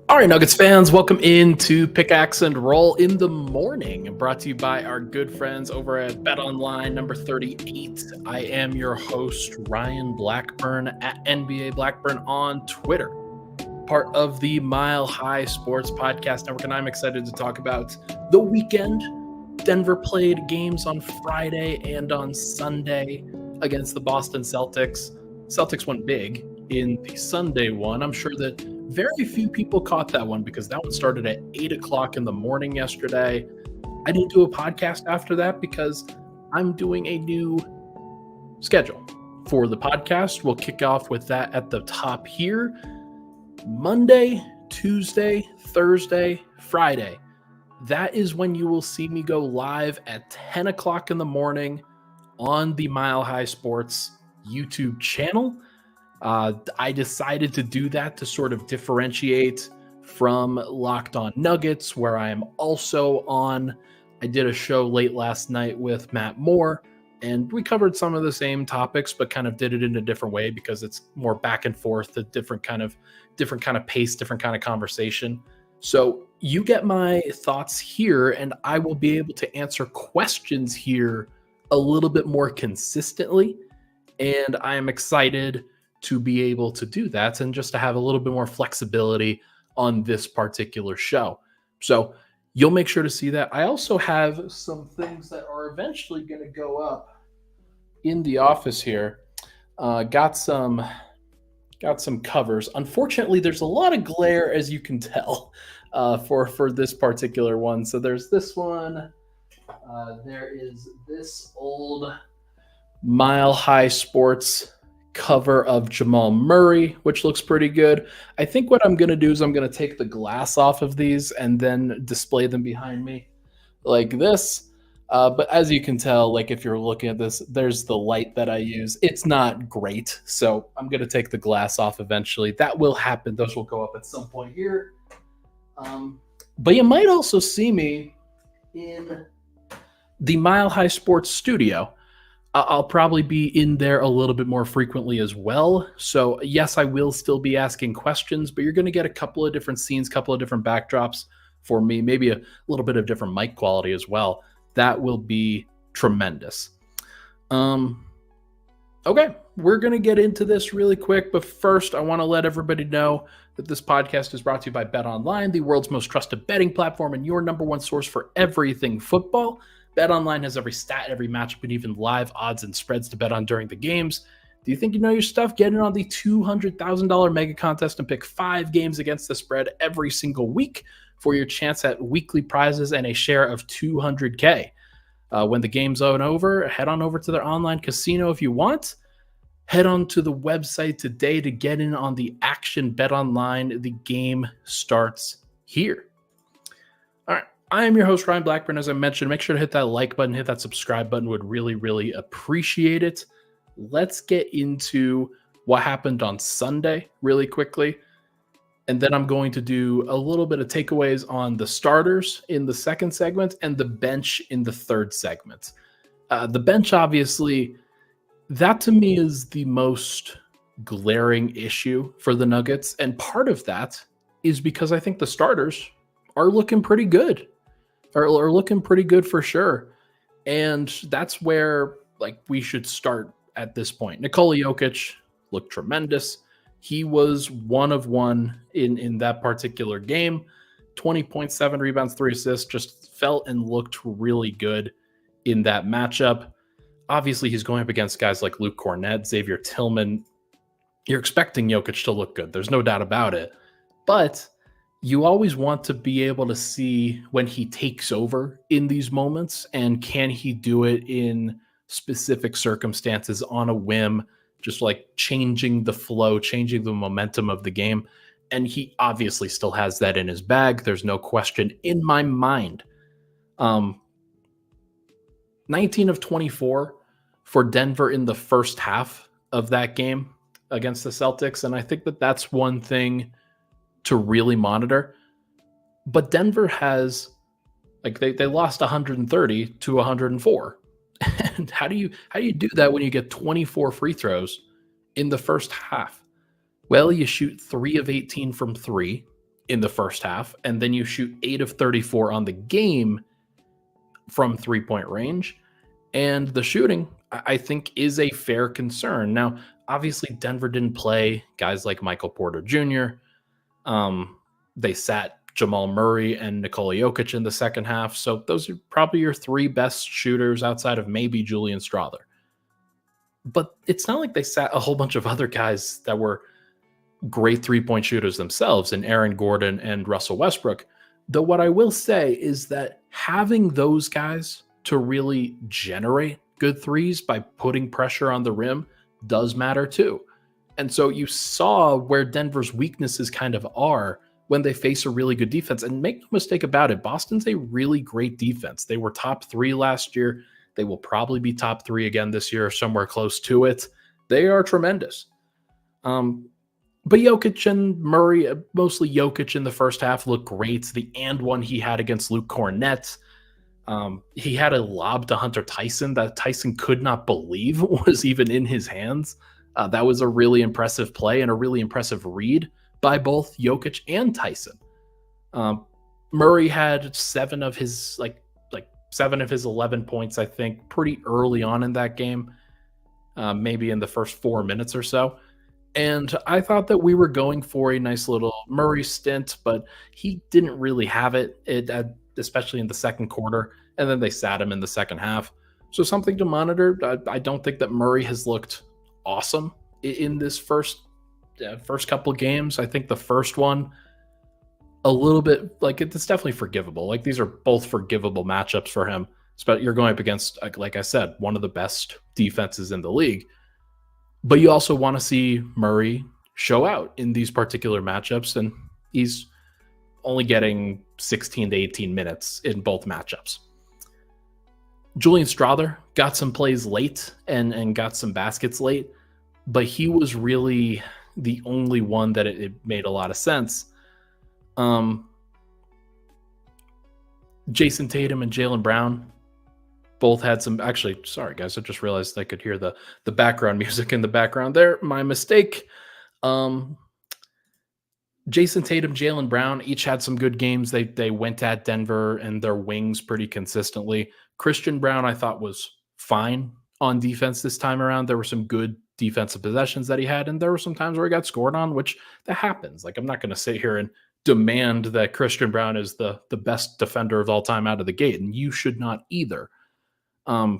All right, Nuggets fans, welcome into Pickaxe and Roll in the morning, brought to you by our good friends over at BetOnline number 38. I am your host, Ryan Blackburn at NBA Blackburn on Twitter, part of the Mile High Sports Podcast Network, and I'm excited to talk about the weekend. Denver played games on Friday and on Sunday against the Boston Celtics. Celtics went big in the Sunday one. I'm sure that very few people caught that one because that one started at 8 o'clock in the morning yesterday. I didn't do a podcast after that because I'm doing a new schedule for the podcast. We'll kick off with that at the top here. Monday, Tuesday, Thursday, Friday. That is when you will see me go live at 10 o'clock in the morning on the Mile High Sports YouTube channel. I decided to do that to sort of differentiate from Locked On Nuggets, where I am also on. I did a show late last night with Matt Moore, and we covered some of the same topics, but kind of did it in a different way because it's more back and forth, a different kind of pace, different kind of conversation. So you get my thoughts here, and I will be able to answer questions here a little bit more consistently. And I am excited to be able to do that and just to have a little bit more flexibility on this particular show. So you'll make sure to see that. I also have some things that are eventually going to go up in the office here. Got some covers. Unfortunately, there's a lot of glare, as you can tell, for this particular one. So there's this one. There is this old Mile High Sports cover of Jamal Murray, which looks pretty good. I think what I'm going to do is I'm going to take the glass off of these and then display them behind me like this. But as you can tell, like if you're looking at this, there's the light that I use. It's not great. So I'm going to take the glass off eventually. That will happen. Those will go up at some point here. But you might also see me in the Mile High Sports studio. I'll probably be in there a little bit more frequently as well. So yes, I will still be asking questions, but you're going to get a couple of different scenes, couple of different backdrops for me, maybe a little bit of different mic quality as well. That will be tremendous. Okay, we're going to get into this really quick, but first I want to let everybody know that this podcast is brought to you by BetOnline, the world's most trusted betting platform and your number one source for everything football. BetOnline has every stat, every matchup, and even live odds and spreads to bet on during the games. Do you think you know your stuff? Get in on the $200,000 MegaContest and pick 5 games against the spread every single week for your chance at weekly prizes and a share of $200K. When the game's over, head on over to their online casino if you want. Head on to the website today to get in on the action. BetOnline, the game starts here. All right. I am your host, Ryan Blackburn. As I mentioned, make sure to hit that like button, hit that subscribe button. Would really, really appreciate it. Let's get into what happened on Sunday really quickly. And then I'm going to do a little bit of takeaways on the starters in the second segment and the bench in the third segment. The bench, obviously, that to me is the most glaring issue for the Nuggets. And part of that is because I think the starters are looking pretty good. Are looking pretty good for sure. And that's where we should start at this point. Nikola Jokic looked tremendous. He was 1 of 1 in that particular game. 20.7 rebounds, 3 assists, just felt and looked really good in that matchup. Obviously, he's going up against guys like Luke Cornett, Xavier Tillman. You're expecting Jokic to look good. There's no doubt about it. But you always want to be able to see when he takes over in these moments, and can he do it in specific circumstances on a whim, just like changing the flow, changing the momentum of the game. And he obviously still has that in his bag. There's no question in my mind. 19 of 24 for Denver in the first half of that game against the Celtics. And I think that that's one thing to really monitor. But Denver has, they lost 130 to 104. And how do you do that when you get 24 free throws in the first half? Well, you shoot 3 of 18 from 3. in the first half, and then you shoot 8 of 34 on the game from 3-point range. And the shooting, I think, is a fair concern. Now, obviously, Denver didn't play guys like Michael Porter Jr. They sat Jamal Murray and Nikola Jokic in the second half. So those are probably your 3 best shooters outside of maybe Julian Strawther. But it's not like they sat a whole bunch of other guys that were great 3-point shooters themselves, and Aaron Gordon and Russell Westbrook. Though what I will say is that having those guys to really generate good threes by putting pressure on the rim does matter too. And so you saw where Denver's weaknesses kind of are when they face a really good defense. And make no mistake about it, Boston's a really great defense. They were top 3 last year. They will probably be top 3 again this year, somewhere close to it. They are tremendous. But Jokic and Murray, mostly Jokic in the first half, looked great. The and one he had against Luke Cornett. He had a lob to Hunter Tyson that Tyson could not believe was even in his hands. That was a really impressive play and a really impressive read by both Jokic and Tyson. Murray had 7 of his 11 points, I think, pretty early on in that game, maybe in the first 4 minutes or so. And I thought that we were going for a nice little Murray stint, but he didn't really have it, especially in the second quarter. And then they sat him in the second half. So something to monitor. I don't think that Murray has looked awesome in this first couple games. I think the first one, a little bit, like, it's definitely forgivable. Like, these are both forgivable matchups for him. But you're going up against, like I said, one of the best defenses in the league. But you also want to see Murray show out in these particular matchups, and he's only getting 16 to 18 minutes in both matchups. Julian Strawther got some plays late and got some baskets late, but he was really the only one that it made a lot of sense. Jason Tatum and Jaylen Brown both had some, actually, sorry guys, I just realized I could hear the background music in the background there. My mistake. Jason Tatum, Jaylen Brown each had some good games. They went at Denver and their wings pretty consistently. Christian Brown, I thought, was fine on defense this time around. There were some good defensive possessions that he had, and there were some times where he got scored on, which that happens. Like, I'm not going to sit here and demand that Christian Brown is the best defender of all time out of the gate, and you should not either. But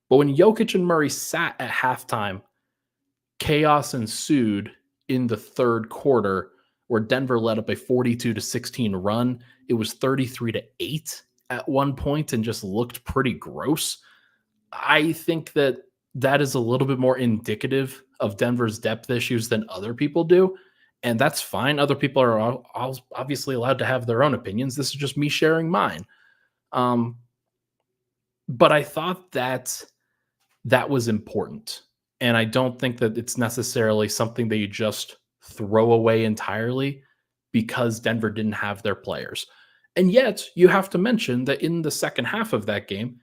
when Jokic and Murray sat at halftime, chaos ensued in the third quarter, where Denver led up a 42-16 run. It was 33-8 at one point and just looked pretty gross. I think that is a little bit more indicative of Denver's depth issues than other people do. And that's fine. Other people are obviously allowed to have their own opinions. This is just me sharing mine. But I thought that was important. And I don't think that it's necessarily something that you just throw away entirely because Denver didn't have their players. And yet you have to mention that in the second half of that game,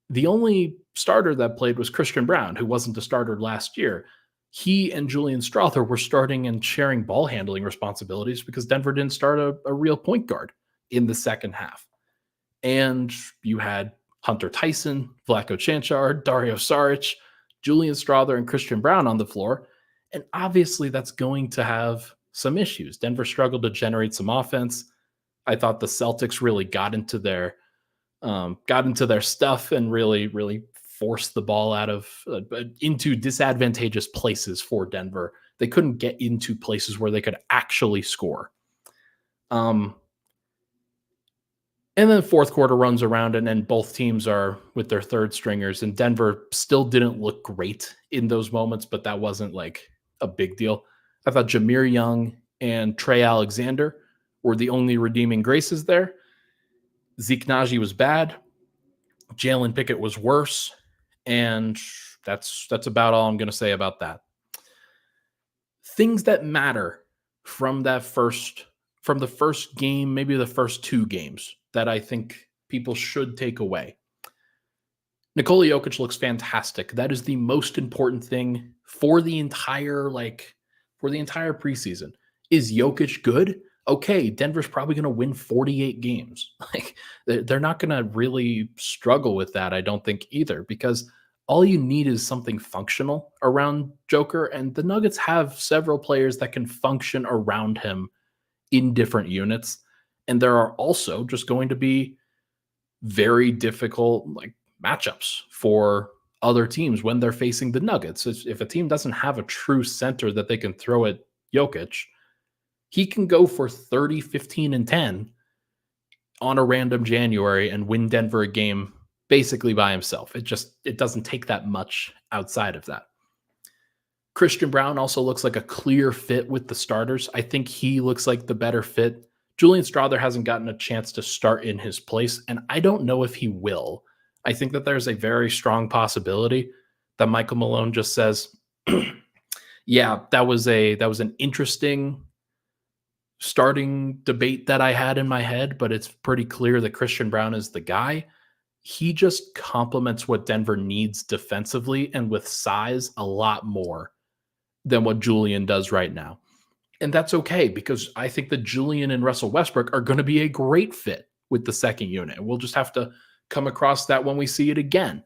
the only starter that played was Christian Brown, who wasn't a starter last year. He and Julian Strawther were starting and sharing ball handling responsibilities because Denver didn't start a real point guard in the second half. And you had Hunter Tyson, Vlatko Čančar, Dario Saric, Julian Strawther, and Christian Brown on the floor. And obviously that's going to have some issues. Denver struggled to generate some offense. I thought the Celtics really got into their stuff and really forced the ball out of into disadvantageous places for Denver. They couldn't get into places where they could actually score. And then the fourth quarter runs around, and then both teams are with their third stringers, and Denver still didn't look great in those moments, but that wasn't like a big deal. I thought Jameer Young and Trey Alexander were the only redeeming graces there. Zeke Naji was bad. Jalen Pickett was worse. And that's about all I'm going to say about that. Things that matter from the first game, maybe the first 2 games that I think people should take away. Nikola Jokic looks fantastic. That is the most important thing for the entire preseason. Is Jokic good? okay, Denver's probably going to win 48 games. Like they're not going to really struggle with that, I don't think either, because all you need is something functional around Joker, and the Nuggets have several players that can function around him in different units. And there are also just going to be very difficult like matchups for other teams when they're facing the Nuggets. If a team doesn't have a true center that they can throw at Jokic, he can go for 30, 15, and 10 on a random January and win Denver a game basically by himself. It doesn't take that much outside of that. Christian Braun also looks like a clear fit with the starters. I think he looks like the better fit. Julian Strawther hasn't gotten a chance to start in his place, and I don't know if he will. I think that there's a very strong possibility that Michael Malone just says, "Yeah, that was an interesting starting debate that I had in my head, but it's pretty clear that Christian Braun is the guy." He just complements what Denver needs defensively and with size a lot more than what Julian does right now. And that's okay because I think that Julian and Russell Westbrook are going to be a great fit with the second unit. We'll just have to come across that when we see it again.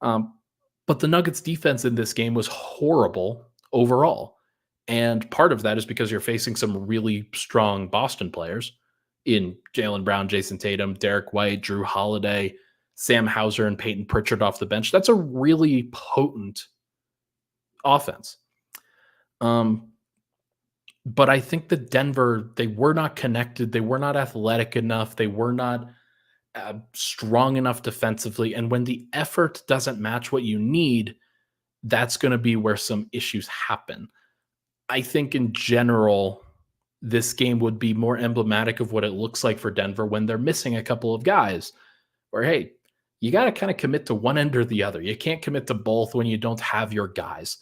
But the Nuggets defense in this game was horrible overall. And part of that is because you're facing some really strong Boston players in Jaylen Brown, Jason Tatum, Derek White, Drew Holiday, Sam Hauser, and Peyton Pritchard off the bench. That's a really potent offense. But I think that Denver, they were not connected. They were not athletic enough. They were not strong enough defensively. And when the effort doesn't match what you need, that's going to be where some issues happen. I think in general, this game would be more emblematic of what it looks like for Denver when they're missing a couple of guys. Where, hey, you got to kind of commit to one end or the other. You can't commit to both when you don't have your guys.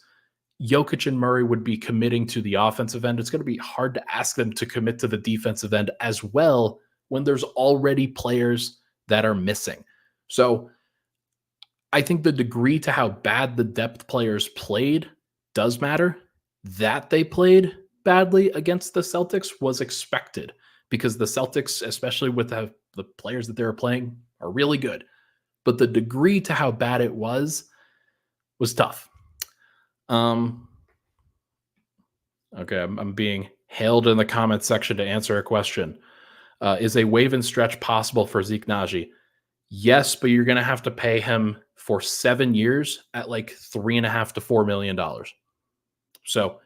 Jokic and Murray would be committing to the offensive end. It's going to be hard to ask them to commit to the defensive end as well when there's already players that are missing. So I think the degree to how bad the depth players played does matter. That they played badly against the Celtics was expected because the Celtics, especially with the players that they were playing, are really good. But the degree to how bad it was tough. Okay, I'm being hailed in the comments section to answer a question. Is a wave and stretch possible for Zeke Naji? Yes, but you're going to have to pay him for 7 years at like $3.5 to $4 million. So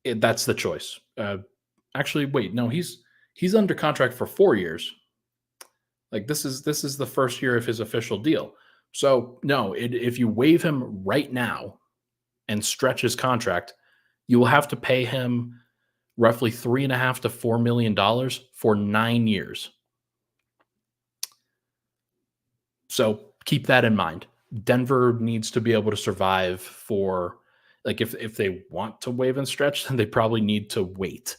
that's the choice. Actually, wait, no, he's under contract for 4 years. Like this is the first year of his official deal. So no, if you waive him right now and stretch his contract, you will have to pay him roughly $3.5 to $4 million for 9 years. So keep that in mind. Denver needs to be able to survive for, like, if they want to waive and stretch, then they probably need to wait.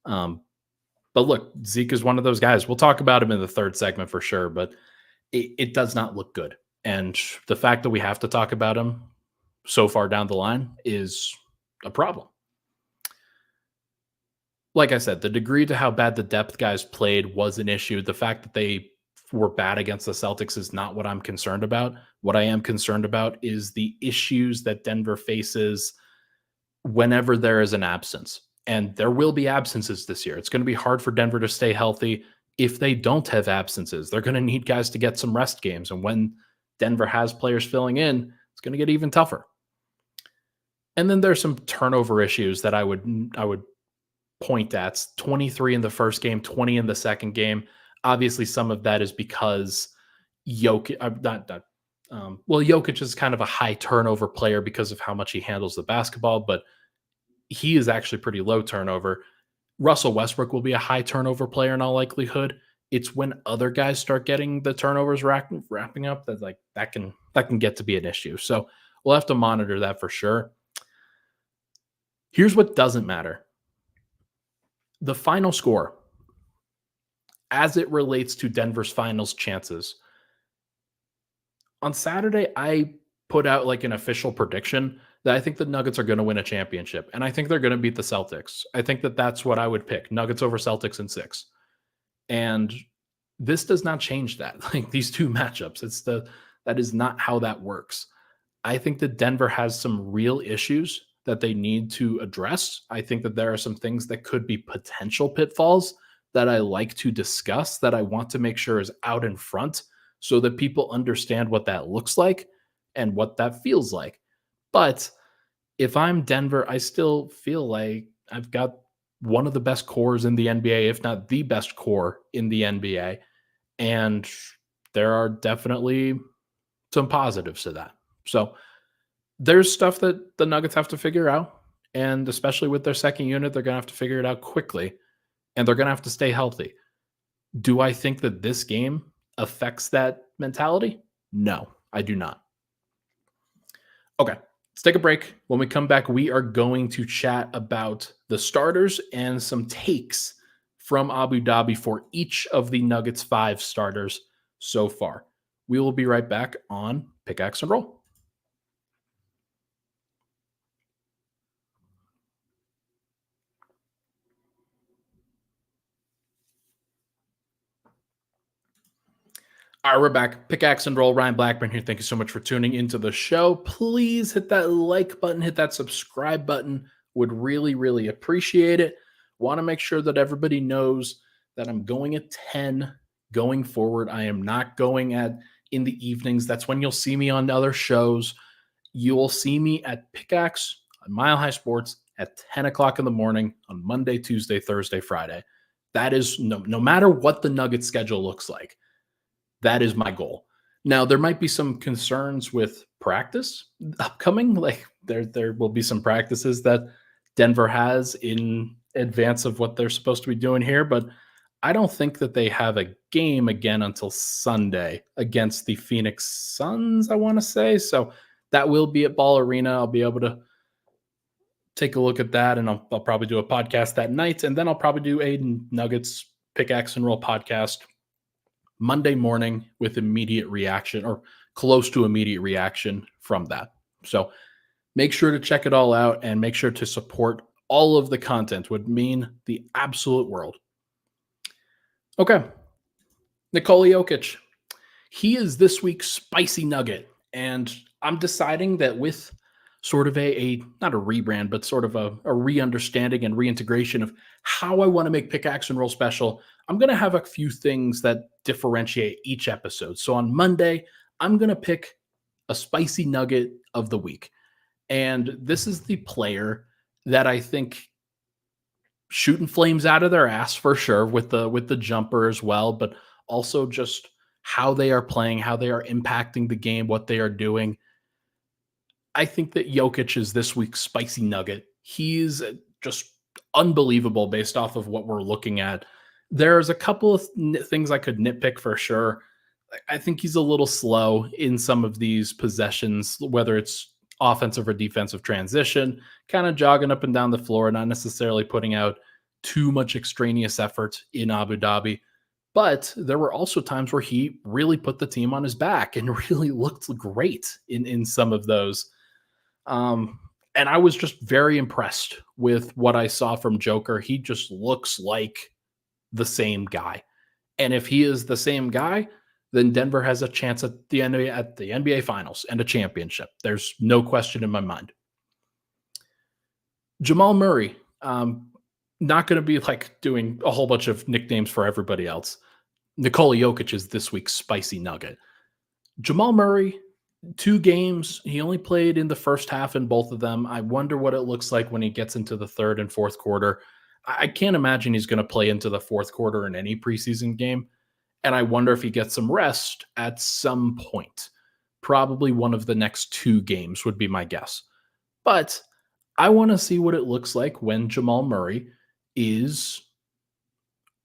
But look, Zeke is one of those guys. We'll talk about him in the third segment for sure, but it does not look good. And the fact that we have to talk about him so far down the line is a problem. Like I said, the degree to how bad the depth guys played was an issue. The fact that they were bad against the Celtics is not what I'm concerned about. What I am concerned about is the issues that Denver faces whenever there is an absence. And there will be absences this year. It's going to be hard for Denver to stay healthy. If they don't have absences, they're going to need guys to get some rest games. And when Denver has players filling in, it's going to get even tougher. And then there's some turnover issues that I would point at. 23 in the first game, 20 in the second game. Obviously, some of that is because Jokic is kind of a high turnover player because of how much he handles the basketball, but he is actually pretty low turnover. Russell Westbrook will be a high turnover player in all likelihood. It's when other guys start getting the turnovers wrapping up that can get to be an issue. So we'll have to monitor that for sure. Here's what doesn't matter. The final score, as it relates to Denver's finals chances. On Saturday, I put out like an official prediction that I think the Nuggets are going to win a championship, and I think they're going to beat the Celtics. I think that that's what I would pick: Nuggets over Celtics in 6. And this does not change that. Like these two matchups, that is not how that works. I think that Denver has some real issues that they need to address. I think that there are some things that could be potential pitfalls that I like to discuss, that I want to make sure is out in front so that people understand what that looks like and what that feels like. But if I'm Denver, I still feel like I've got one of the best cores in the NBA, if not the best core in the NBA. And there are definitely some positives to that. So there's stuff that the Nuggets have to figure out. And especially with their second unit, they're going to have to figure it out quickly. And they're going to have to stay healthy. Do I think that this game affects that mentality? No, I do not. Okay, let's take a break. When we come back, we are going to chat about the starters and some takes from Abu Dhabi for each of the Nuggets 5 starters so far. We will be right back on Pickaxe and Roll. All right, we're back. Pickaxe and Roll. Ryan Blackburn here. Thank you so much for tuning into the show. Please hit that like button, hit that subscribe button. Would really, really appreciate it. Want to make sure that everybody knows that I'm going at 10 going forward. I am not going at in the evenings. That's when you'll see me on other shows. You'll see me at Pickaxe on Mile High Sports at 10 o'clock in the morning on Monday, Tuesday, Thursday, Friday. That is no matter what the Nuggets schedule looks like. That is my goal. Now, there might be some concerns with practice upcoming. Like there will be some practices that Denver has in advance of what they're supposed to be doing here, but I don't think that they have a game again until Sunday against the Phoenix Suns, I want to say. So that will be at Ball Arena. I'll be able to take a look at that, and I'll probably do a podcast that night, and then I'll probably do a Nuggets Pickaxe and Roll podcast Monday morning with immediate reaction or close to immediate reaction from that. So make sure to check it all out and make sure to support all of the content. Would mean the absolute world. Okay. Nikola Jokic. He is this week's Spicy Nugget. And I'm deciding that with sort of a not a rebrand, but sort of a re-understanding and reintegration of how I want to make Pickaxe and Roll special, I'm going to have a few things that differentiate each episode. So on Monday, I'm going to pick a Spicy Nugget of the week. And this is the player that I think shooting flames out of their ass for sure with the jumper as well, but also just how they are playing, how they are impacting the game, what they are doing. I think that Jokic is this week's Spicy Nugget. He's just unbelievable based off of what we're looking at. There's a couple of things I could nitpick for sure. I think he's a little slow in some of these possessions, whether it's offensive or defensive transition, kind of jogging up and down the floor, not necessarily putting out too much extraneous effort in Abu Dhabi. But there were also times where he really put the team on his back and really looked great in some of those. And I was just very impressed with what I saw from Joker. He just looks like the same guy. And if he is the same guy, then Denver has a chance at the NBA Finals and a championship. There's no question in my mind. Jamal Murray, not going to be like doing a whole bunch of nicknames for everybody else. Nikola Jokic is this week's Spicy Nugget. Jamal Murray, 2 games. He only played in the first half in both of them. I wonder what it looks like when he gets into the third and fourth quarter. I can't imagine he's going to play into the fourth quarter in any preseason game. And I wonder if he gets some rest at some point. Probably one of the next 2 games would be my guess. But I want to see what it looks like when Jamal Murray is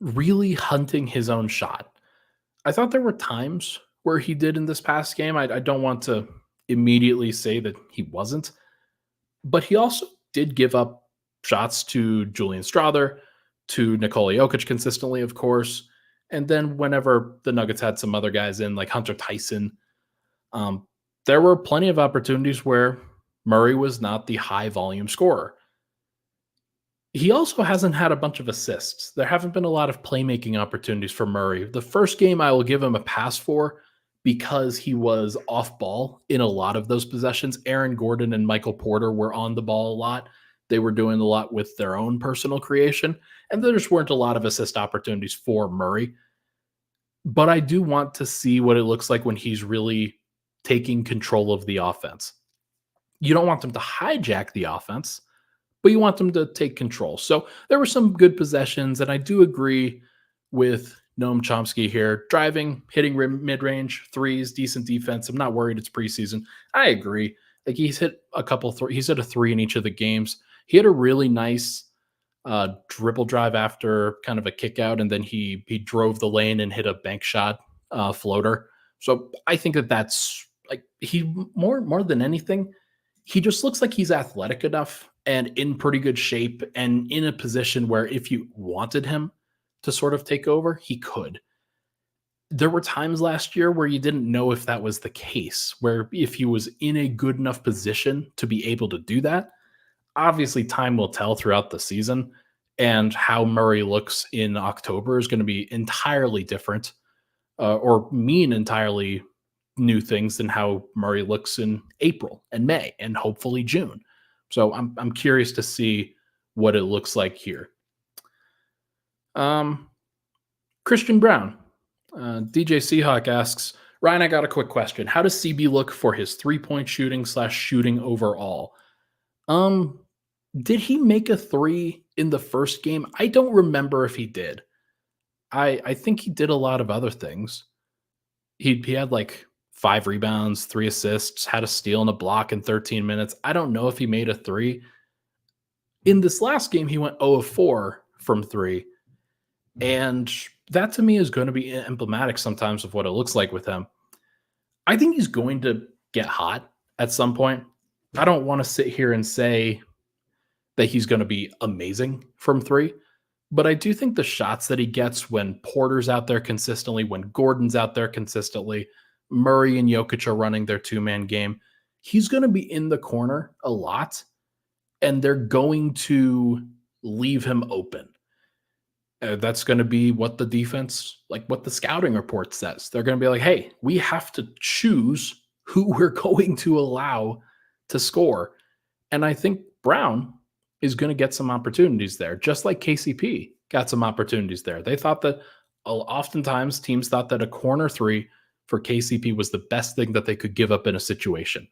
really hunting his own shot. I thought there were times where he did in this past game. I don't want to immediately say that he wasn't, but he also did give up shots to Julian Strawther, to Nikola Jokic consistently, of course. And then whenever the Nuggets had some other guys in, like Hunter Tyson, there were plenty of opportunities where Murray was not the high volume scorer. He also hasn't had a bunch of assists. There haven't been a lot of playmaking opportunities for Murray. The first game I will give him a pass for because he was off ball in a lot of those possessions. Aaron Gordon and Michael Porter were on the ball a lot. They were doing a lot with their own personal creation, and there just weren't a lot of assist opportunities for Murray. But I do want to see what it looks like when he's really taking control of the offense. You don't want them to hijack the offense, but you want them to take control. So there were some good possessions, and I do agree with Noam Chomsky here. Driving, hitting mid-range threes, decent defense. I'm not worried it's preseason. I agree. Like he's hit a couple, he's hit a three in each of the games. He had a really nice dribble drive after kind of a kick out, and then he drove the lane and hit a bank shot floater. So I think that's like he more than anything, he just looks like he's athletic enough and in pretty good shape and in a position where if you wanted him to sort of take over, he could. There were times last year where you didn't know if that was the case, where if he was in a good enough position to be able to do that. Obviously, time will tell throughout the season, and how Murray looks in October is going to be entirely different or mean entirely new things than how Murray looks in April and May and hopefully June. So I'm curious to see what it looks like here. Christian Brown, DJ Seahawk asks, Ryan, I got a quick question. How does CB look for his 3-point shooting / shooting overall? Did he make a three in the first game? I don't remember if he did. I think he did a lot of other things. He had like 5 rebounds, 3 assists, had a steal and a block in 13 minutes. I don't know if he made a three. In this last game, he went 0 of 4 from 3. And that to me is going to be emblematic sometimes of what it looks like with him. I think he's going to get hot at some point. I don't want to sit here and say that he's going to be amazing from 3, but I do think the shots that he gets when Porter's out there consistently, when Gordon's out there consistently, Murray and Jokic are running their 2-man game, he's going to be in the corner a lot, and they're going to leave him open. That's going to be what the defense, like what the scouting report says. They're going to be like, hey, we have to choose who we're going to allow to score. And I think Braun is going to get some opportunities there, just like KCP got some opportunities there. They thought that oftentimes teams thought that a corner 3 for KCP was the best thing that they could give up in a situation.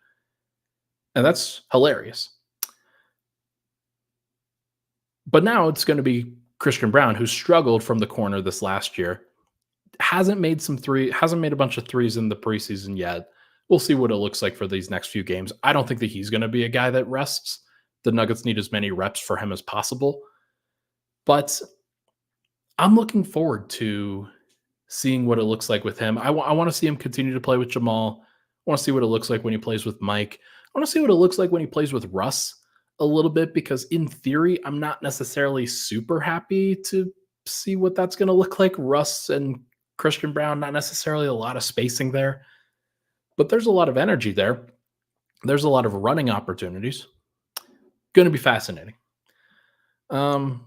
And that's hilarious. But now it's going to be Christian Braun, who struggled from the corner this last year, hasn't made a bunch of threes in the preseason yet. We'll see what it looks like for these next few games. I don't think that he's going to be a guy that rests. The Nuggets need as many reps for him as possible. But I'm looking forward to seeing what it looks like with him. I want to see him continue to play with Jamal. I want to see what it looks like when he plays with Mike. I want to see what it looks like when he plays with Russ a little bit, because in theory, I'm not necessarily super happy to see what that's going to look like. Russ and Christian Braun, not necessarily a lot of spacing there, but there's a lot of energy there. There's a lot of running opportunities. Going to be fascinating. Here's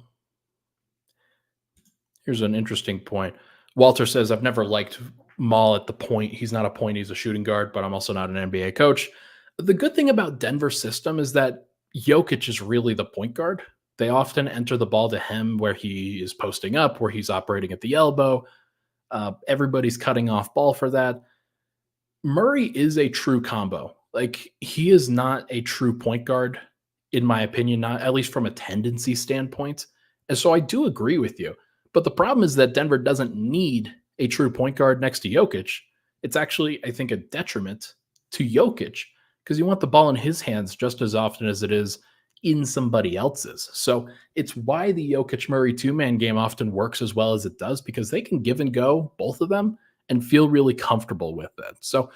an interesting point. Walter says, I've never liked Maul at the point. He's not a point. He's a shooting guard, but I'm also not an NBA coach. The good thing about Denver's system is that Jokic is really the point guard. They often enter the ball to him where he is posting up, where he's operating at the elbow. Everybody's cutting off ball for that. Murray is a true combo. Like, he is not a true point guard, in my opinion, not at least from a tendency standpoint. And so I do agree with you. But the problem is that Denver doesn't need a true point guard next to Jokic. It's actually, I think, a detriment to Jokic, because you want the ball in his hands just as often as it is in somebody else's. So it's why the Jokic-Murray 2-man game often works as well as it does, because they can give and go, both of them, and feel really comfortable with it. So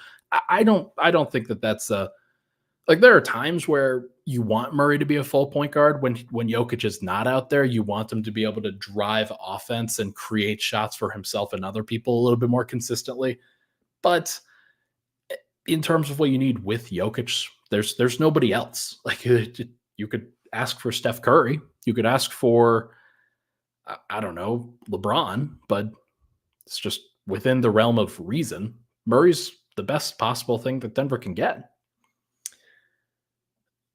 I don't think that that's like, there are times where you want Murray to be a full point guard when Jokic is not out there. You want him to be able to drive offense and create shots for himself and other people a little bit more consistently. But in terms of what you need with Jokic, there's nobody else. Like you could ask for Steph Curry, you could ask for I don't know, LeBron, but it's just within the realm of reason. Murray's the best possible thing that Denver can get.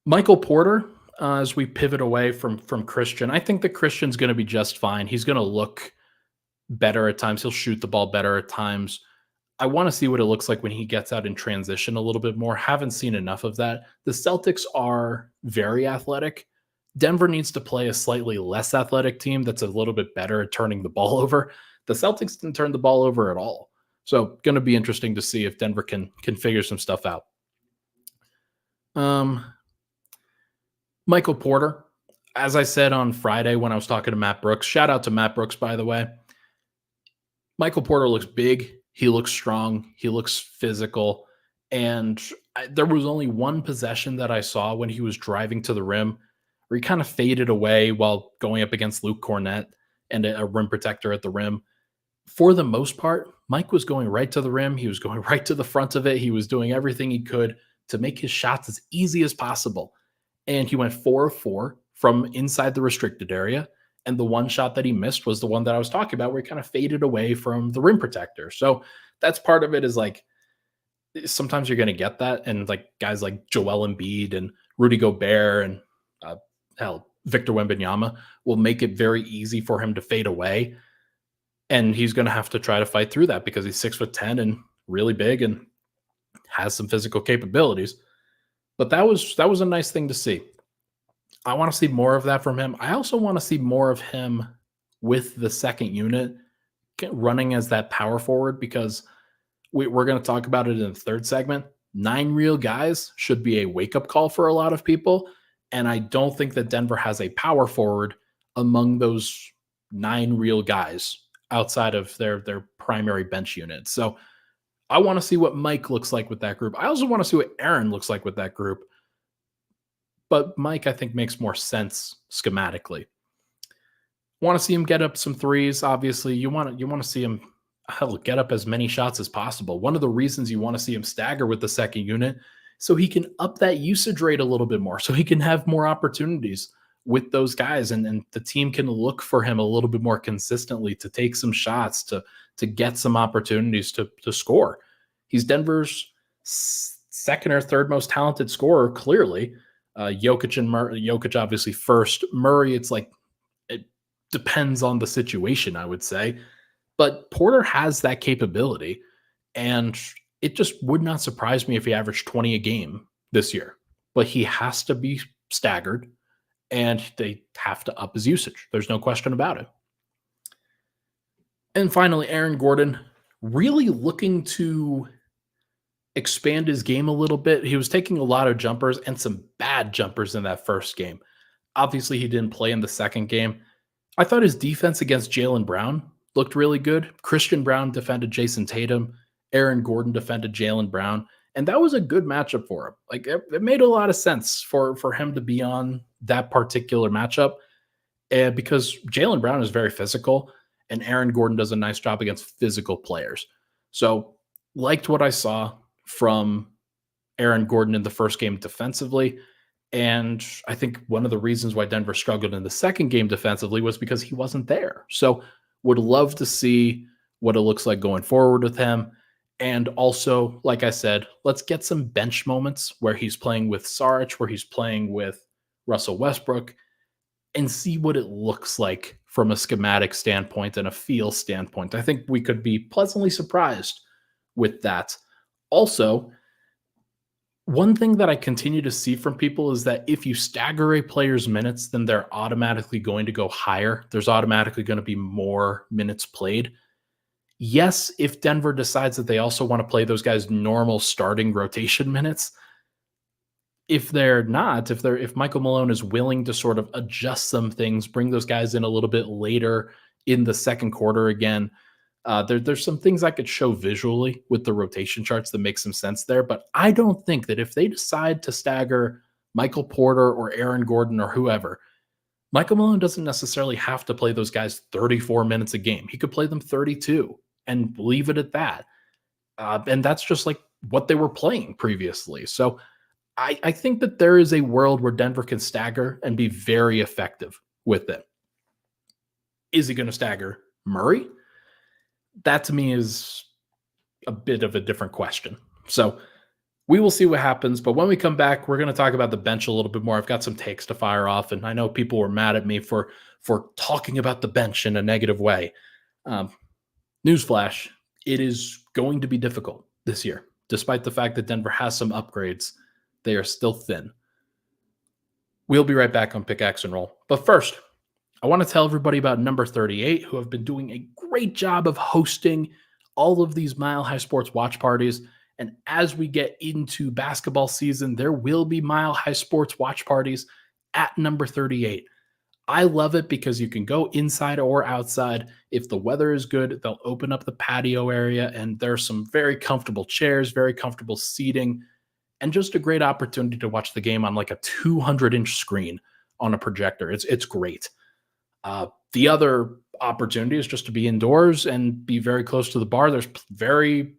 Michael Porter, as we pivot away from Christian, I think that Christian's going to be just fine. He's going to look better at times. He'll shoot the ball better at times. I want to see what it looks like when he gets out in transition a little bit more. Haven't seen enough of that. The Celtics are very athletic. Denver needs to play a slightly less athletic team that's a little bit better at turning the ball over. The Celtics didn't turn the ball over at all. So going to be interesting to see if Denver can figure some stuff out. Michael Porter, as I said on Friday when I was talking to Matt Brooks, shout out to Matt Brooks, by the way. Michael Porter looks big. He looks strong. He looks physical. And there was only one possession that I saw when he was driving to the rim where he kind of faded away while going up against Luke Cornett and a rim protector at the rim. For the most part, Mike was going right to the rim. He was going right to the front of it. He was doing everything he could to make his shots as easy as possible. And he went 4 of 4 from inside the restricted area. And the one shot that he missed was the one that I was talking about where he kind of faded away from the rim protector. So that's part of it is like, sometimes you're going to get that. And like guys like Joel Embiid and Rudy Gobert and Victor Wembanyama will make it very easy for him to fade away. And he's going to have to try to fight through that because he's 6'10" and really big and has some physical capabilities. But that was a nice thing to see. I want to see more of that from him. I also want to see more of him with the second unit running as that power forward because we're going to talk about it in the third segment. 9 real guys should be a wake-up call for a lot of people. And I don't think that Denver has a power forward among those 9 real guys outside of their primary bench unit. So I want to see what Mike looks like with that group. I also want to see what Aaron looks like with that group. But Mike, I think, makes more sense schematically. Want to see him get up some threes. Obviously, you want to see him get up as many shots as possible. One of the reasons you want to see him stagger with the second unit so he can up that usage rate a little bit more, so he can have more opportunities with those guys, and the team can look for him a little bit more consistently to take some shots, to get some opportunities to score. He's Denver's second or third most talented scorer, clearly. Jokic obviously first. Murray, it's like it depends on the situation, I would say. But Porter has that capability, and it just would not surprise me if he averaged 20 a game this year. But he has to be staggered, and they have to up his usage. There's no question about it. And finally, Aaron Gordon, really looking to expand his game a little bit. He was taking a lot of jumpers and some bad jumpers in that first game. Obviously, he didn't play in the second game. I thought his defense against Jaylen Brown looked really good. Christian Brown defended Jason Tatum. Aaron Gordon defended Jaylen Brown. And that was a good matchup for him. Like it made a lot of sense for him to be on that particular matchup. And because Jaylen Brown is very physical and Aaron Gordon does a nice job against physical players. So liked what I saw from Aaron Gordon in the first game defensively. And I think one of the reasons why Denver struggled in the second game defensively was because he wasn't there. So would love to see what it looks like going forward with him. And also, like I said, let's get some bench moments where he's playing with Saric, where he's playing with Russell Westbrook, and see what it looks like from a schematic standpoint and a feel standpoint. I think we could be pleasantly surprised with that. Also, one thing that I continue to see from people is that if you stagger a player's minutes, then they're automatically going to go higher. There's automatically going to be more minutes played. Yes, if Denver decides that they also want to play those guys normal starting rotation minutes. If they're not, if Michael Malone is willing to sort of adjust some things, bring those guys in a little bit later in the second quarter again, there's some things I could show visually with the rotation charts that make some sense there. But I don't think that if they decide to stagger Michael Porter or Aaron Gordon or whoever, Michael Malone doesn't necessarily have to play those guys 34 minutes a game. He could play them 32 and leave it at that. And that's just like what they were playing previously. So I think that there is a world where Denver can stagger and be very effective with it. Is he going to stagger Murray? That to me is a bit of a different question. So we will see what happens. But when we come back, we're going to talk about the bench a little bit more. I've got some takes to fire off, and I know people were mad at me for talking about the bench in a negative way. Newsflash, it is going to be difficult this year. Despite the fact that Denver has some upgrades, they are still thin. We'll be right back on Pickaxe and Roll. But first, I want to tell everybody about number 38, who have been doing a great job of hosting all of these Mile High Sports watch parties. And as we get into basketball season, there will be Mile High Sports watch parties at number 38. I love it because you can go inside or outside. If the weather is good, they'll open up the patio area, and there's some very comfortable chairs, very comfortable seating, and just a great opportunity to watch the game on like a 200-inch screen on a projector. It's great. The other opportunity is just to be indoors and be very close to the bar. There's very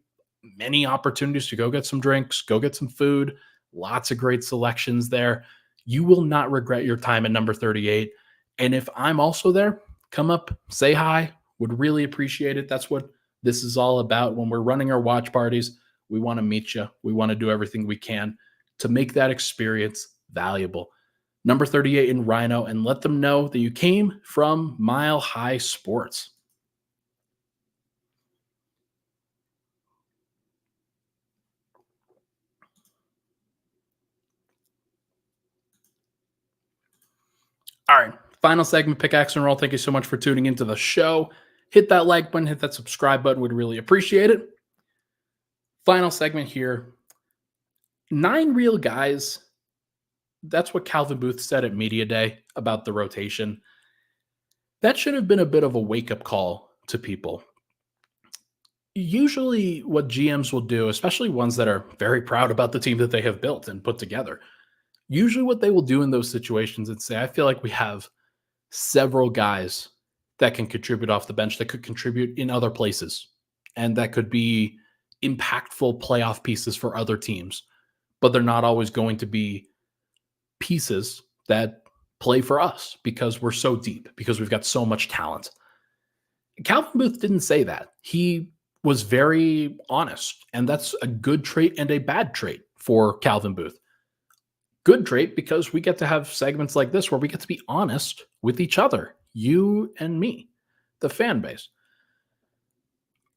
many opportunities to go get some drinks, go get some food, lots of great selections there. You will not regret your time at number 38. And if I'm also there, come up, say hi, would really appreciate it. That's what this is all about. When we're running our watch parties, we want to meet you. We want to do everything we can to make that experience valuable. Number 38 in Rhino, and let them know that you came from Mile High Sports. All right, final segment, Pickaxe and Roll. Thank you so much for tuning into the show. Hit that like button, hit that subscribe button. Would really appreciate it. Final segment here. 9 real guys. That's what Calvin Booth said at Media Day about the rotation. That should have been a bit of a wake-up call to people. Usually what GMs will do, especially ones that are very proud about the team that they have built and put together, usually what they will do in those situations is say, I feel like we have several guys that can contribute off the bench, that could contribute in other places, and that could be impactful playoff pieces for other teams, but they're not always going to be pieces that play for us because we're so deep, because we've got so much talent. Calvin Booth didn't say that. He was very honest, and that's a good trait and a bad trait for Calvin Booth. Good trait because we get to have segments like this where we get to be honest with each other, you and me, the fan base.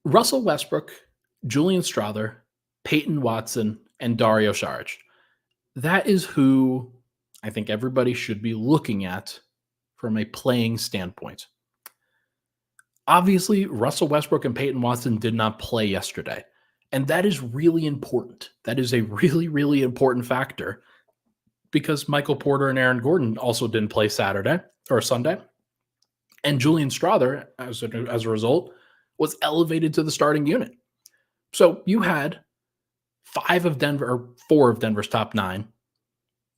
Russell Westbrook, Julian Strawther, Peyton Watson, and Dario Saric. That is who I think everybody should be looking at from a playing standpoint. Obviously, Russell Westbrook and Peyton Watson did not play yesterday, and that is really important. That is a really, really important factor because Michael Porter and Aaron Gordon also didn't play Saturday or Sunday, and Julian Strawther, as a result, was elevated to the starting unit. So you had 4 of Denver's top 9,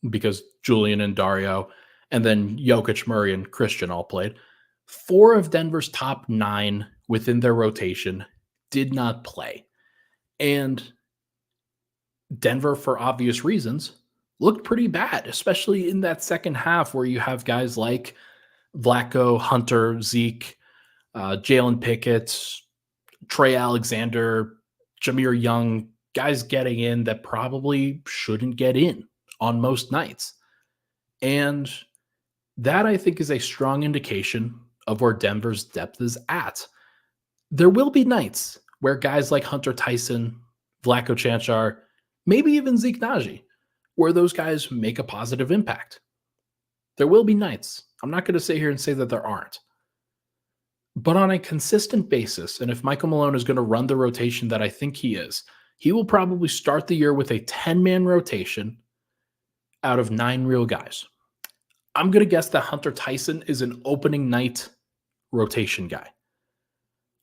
because Julian and Dario, and then Jokic, Murray, and Christian all played. 4 of Denver's top 9 within their rotation did not play. And Denver, for obvious reasons, looked pretty bad, especially in that second half where you have guys like Vlatko, Hunter, Zeke, Jalen Pickett, Trey Alexander, Jameer Young, guys getting in that probably shouldn't get in on most nights. And that, I think, is a strong indication of where Denver's depth is at. There will be nights where guys like Hunter Tyson, Vlatko Cancar, maybe even Zeke Naji, where those guys make a positive impact. There will be nights. I'm not going to sit here and say that there aren't. But on a consistent basis, and if Michael Malone is going to run the rotation that I think he is, he will probably start the year with a 10-man rotation out of 9 real guys. I'm going to guess that Hunter Tyson is an opening night rotation guy.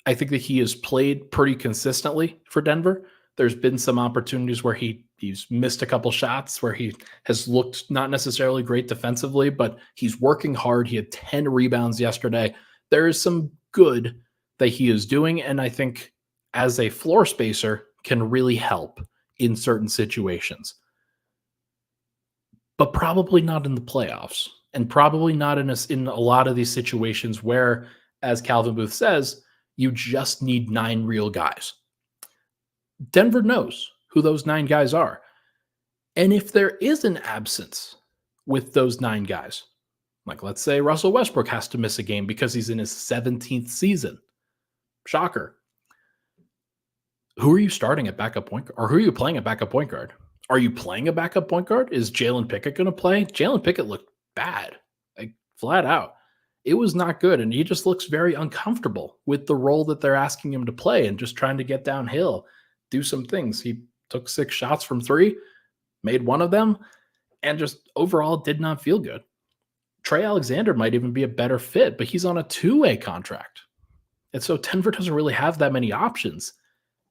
I think that he has played pretty consistently for Denver. There's been some opportunities where he's missed a couple shots, where he has looked not necessarily great defensively, but he's working hard. He had 10 rebounds yesterday. There is some good that he is doing, and I think as a floor spacer can really help in certain situations, but probably not in the playoffs, and probably not in a lot of these situations where, as Calvin Booth says, you just need 9 real guys. Denver knows who those 9 guys are. And if there is an absence with those 9 guys, like let's say Russell Westbrook has to miss a game because he's in his 17th season. Shocker. Who are you starting at backup point guard? Or who are you playing at backup point guard? Are you playing a backup point guard? Is Jalen Pickett going to play? Jalen Pickett looked bad, like flat out. It was not good. And he just looks very uncomfortable with the role that they're asking him to play and just trying to get downhill, do some things. He took 6 shots from 3, made one of them, and just overall did not feel good. Trey Alexander might even be a better fit, but he's on a 2-way contract. And so Denver doesn't really have that many options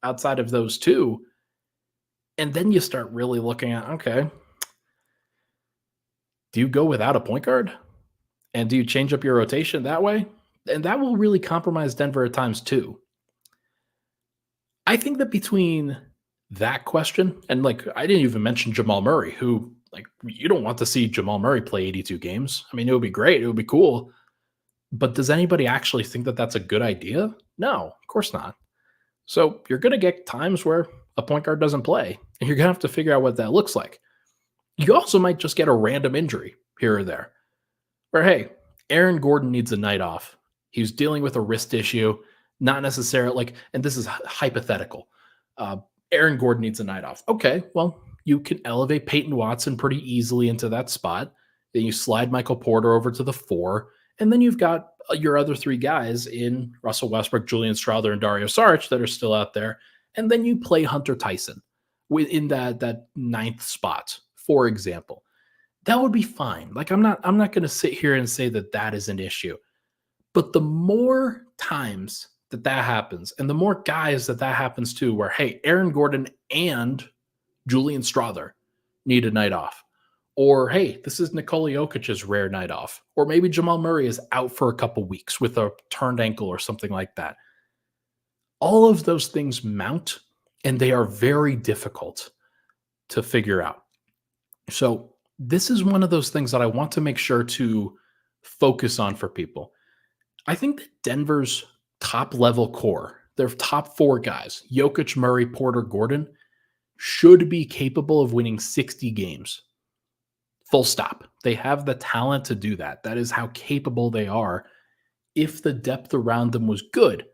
outside of those 2. And then you start really looking at, okay, do you go without a point guard? And do you change up your rotation that way? And that will really compromise Denver at times too. I think that between that question and like I didn't even mention Jamal Murray, who like you don't want to see Jamal Murray play 82 games. I mean, it would be great. It would be cool. But does anybody actually think that that's a good idea? No, of course not. So you're going to get times where a point guard doesn't play, and you're going to have to figure out what that looks like. You also might just get a random injury here or there. Or, hey, Aaron Gordon needs a night off. He's dealing with a wrist issue, not necessarily like, and this is hypothetical. Aaron Gordon needs a night off. Okay, well, you can elevate Peyton Watson pretty easily into that spot. Then you slide Michael Porter over to the 4, and then you've got your other 3 guys in Russell Westbrook, Julian Strawther, and Dario Saric that are still out there. And then you play Hunter Tyson in that 9th spot, for example. That would be fine. Like I'm not going to sit here and say that that is an issue. But the more times that happens, and the more guys that happens to, where hey, Aaron Gordon and Julian Strawther need a night off. Or, hey, this is Nikola Jokic's rare night off. Or maybe Jamal Murray is out for a couple weeks with a turned ankle or something like that. All of those things mount, and they are very difficult to figure out. So this is one of those things that I want to make sure to focus on for people. I think that Denver's top-level core, their top 4 guys, Jokic, Murray, Porter, Gordon, should be capable of winning 60 games. Full stop. They have the talent to do that. That is how capable they are if the depth around them was good.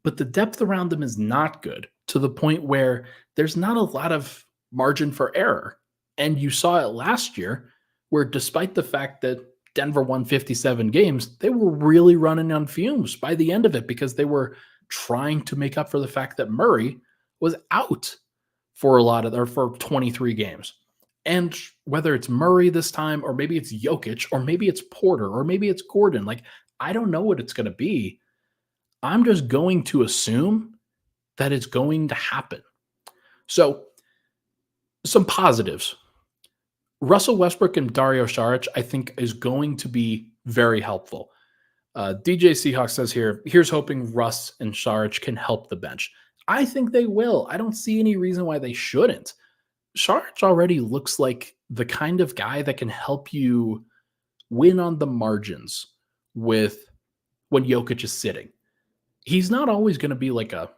But the depth around them is not good to the point where there's not a lot of margin for error. And you saw it last year where despite the fact that Denver won 57 games, they were really running on fumes by the end of it because they were trying to make up for the fact that Murray was out for for 23 games. And whether it's Murray this time, or maybe it's Jokic, or maybe it's Porter, or maybe it's Gordon, like I don't know what it's going to be. I'm just going to assume that it's going to happen. So some positives. Russell Westbrook and Dario Saric, I think, is going to be very helpful. DJ Seahawk says here's hoping Russ and Saric can help the bench. I think they will. I don't see any reason why they shouldn't. Saric already looks like the kind of guy that can help you win on the margins with when Jokic is sitting. He's not always going to be like a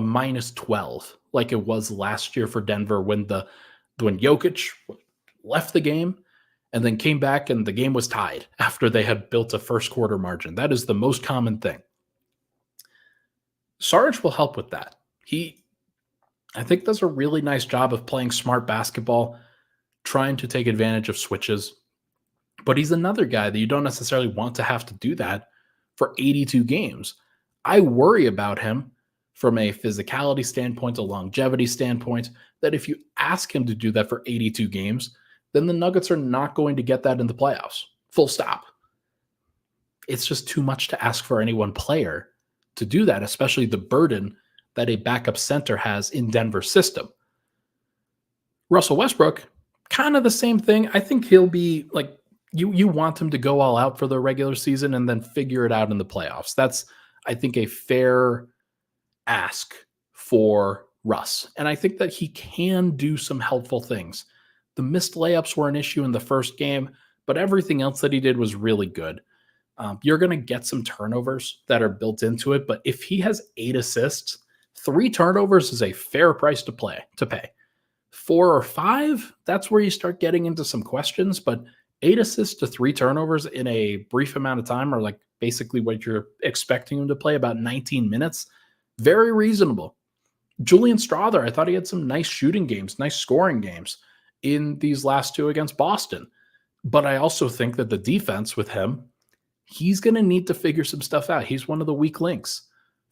minus 12 like it was last year for Denver when Jokic left the game and then came back and the game was tied after they had built a first quarter margin. That is the most common thing. Saric will help with that. I think does a really nice job of playing smart basketball, trying to take advantage of switches. But he's another guy that you don't necessarily want to have to do that for 82 games. I worry about him from a physicality standpoint, a longevity standpoint, that if you ask him to do that for 82 games, then the Nuggets are not going to get that in the playoffs. Full stop. It's just too much to ask for any one player to do that, especially the burden that a backup center has in Denver's system. Russell Westbrook, kind of the same thing. I think he'll be like, you want him to go all out for the regular season and then figure it out in the playoffs. That's, I think, a fair ask for Russ. And I think that he can do some helpful things. The missed layups were an issue in the first game, but everything else that he did was really good. You're going to get some turnovers that are built into it, but if he has 8 assists, 3 turnovers is a fair price to pay. 4 or 5, that's where you start getting into some questions, but 8 assists to 3 turnovers in a brief amount of time are like basically what you're expecting him to play, about 19 minutes. Very reasonable. Julian Strawther, I thought he had some nice shooting games, nice scoring games in these last 2 against Boston. But I also think that the defense with him, he's going to need to figure some stuff out. He's one of the weak links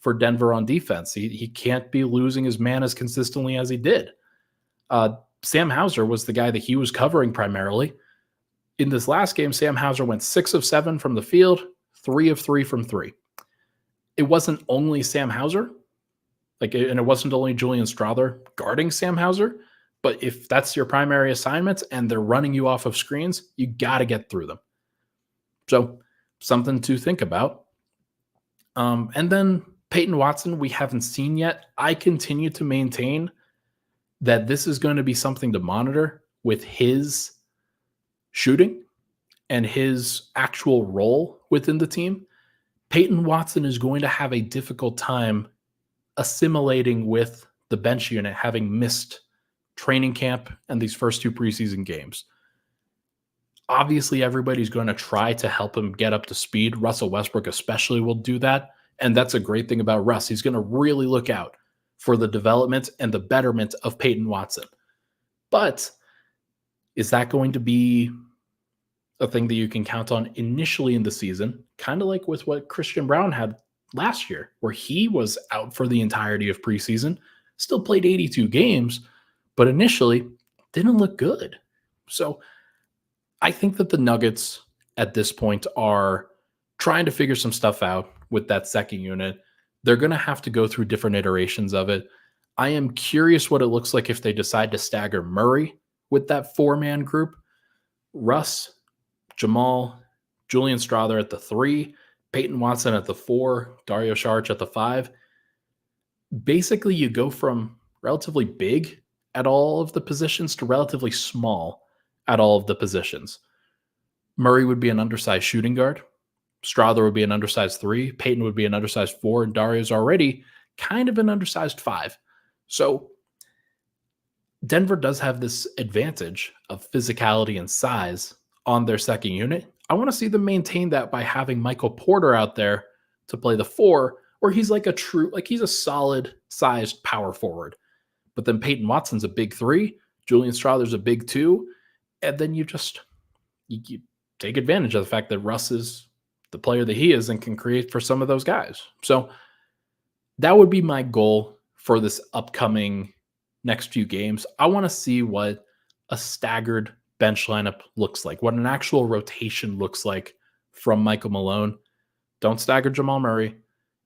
for Denver on defense. He can't be losing his man as consistently as he did. Sam Hauser was the guy that he was covering primarily. In this last game, Sam Hauser went 6 of 7 from the field, 3 of 3 from 3. It wasn't only Sam Hauser, and it wasn't only Julian Strawther guarding Sam Hauser, but if that's your primary assignments and they're running you off of screens, you got to get through them. So something to think about. And then Peyton Watson, we haven't seen yet. I continue to maintain that this is going to be something to monitor with his shooting and his actual role within the team. Peyton Watson is going to have a difficult time assimilating with the bench unit, having missed training camp and these first 2 preseason games. Obviously, everybody's going to try to help him get up to speed. Russell Westbrook especially will do that. And that's a great thing about Russ. He's going to really look out for the development and the betterment of Peyton Watson. But is that going to be a thing that you can count on initially in the season? Kind of like with what Christian Braun had last year, where he was out for the entirety of preseason, still played 82 games, but initially didn't look good. So I think that the Nuggets at this point are trying to figure some stuff out with that second unit. They're going to have to go through different iterations of it. I am curious what it looks like if they decide to stagger Murray with that 4-man group. Russ, Jamal, Julian Strawther at the 3, Peyton Watson at the 4, Dario Saric at the 5. Basically, you go from relatively big at all of the positions to relatively small at all of the positions. Murray would be an undersized shooting guard. Strawther would be an undersized 3. Peyton would be an undersized 4. And Dario's already kind of an undersized 5. So Denver does have this advantage of physicality and size on their second unit. I want to see them maintain that by having Michael Porter out there to play the 4, where he's like he's a solid sized power forward. But then Peyton Watson's a big 3. Julian Strawther's a big 2. And then you take advantage of the fact that Russ is the player that he is and can create for some of those guys. So that would be my goal for this upcoming next few games. I want to see what a staggered bench lineup looks like, what an actual rotation looks like from Michael Malone. Don't stagger Jamal Murray.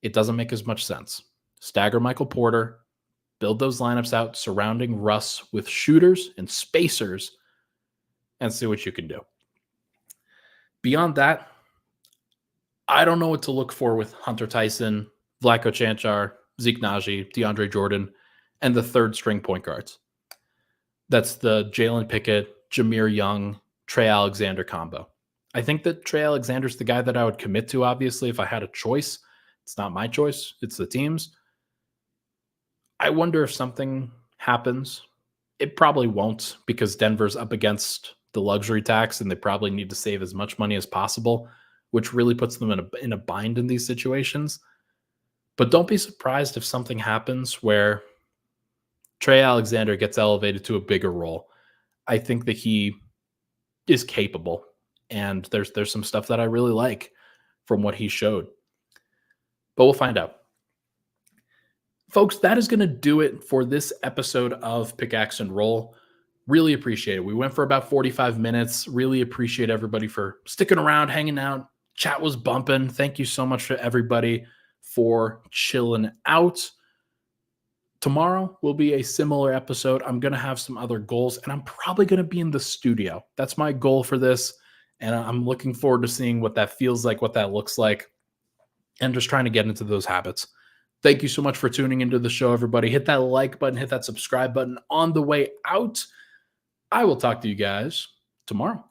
It doesn't make as much sense. Stagger Michael Porter, build those lineups out surrounding Russ with shooters and spacers, and see what you can do. Beyond that, I don't know what to look for with Hunter Tyson, Vlatko Cancar, Zeke Naji, DeAndre Jordan, and the third string point guards. That's the Jalen Pickett, Jameer Young, Trey Alexander combo. I think that Trey Alexander's the guy that I would commit to, obviously, if I had a choice. It's not my choice. It's the team's. I wonder if something happens. It probably won't, because Denver's up against the luxury tax and they probably need to save as much money as possible, which really puts them in a bind in these situations. But don't be surprised if something happens where Trey Alexander gets elevated to a bigger role. I think that he is capable, and there's some stuff that I really like from what he showed. But we'll find out. Folks, that is going to do it for this episode of Pickaxe and Roll. Really appreciate it. We went for about 45 minutes. Really appreciate everybody for sticking around, hanging out. Chat was bumping. Thank you so much to everybody for chilling out. Tomorrow will be a similar episode. I'm going to have some other goals, and I'm probably going to be in the studio. That's my goal for this, and I'm looking forward to seeing what that feels like, what that looks like, and just trying to get into those habits. Thank you so much for tuning into the show, everybody. Hit that like button, hit that subscribe button on the way out. I will talk to you guys tomorrow.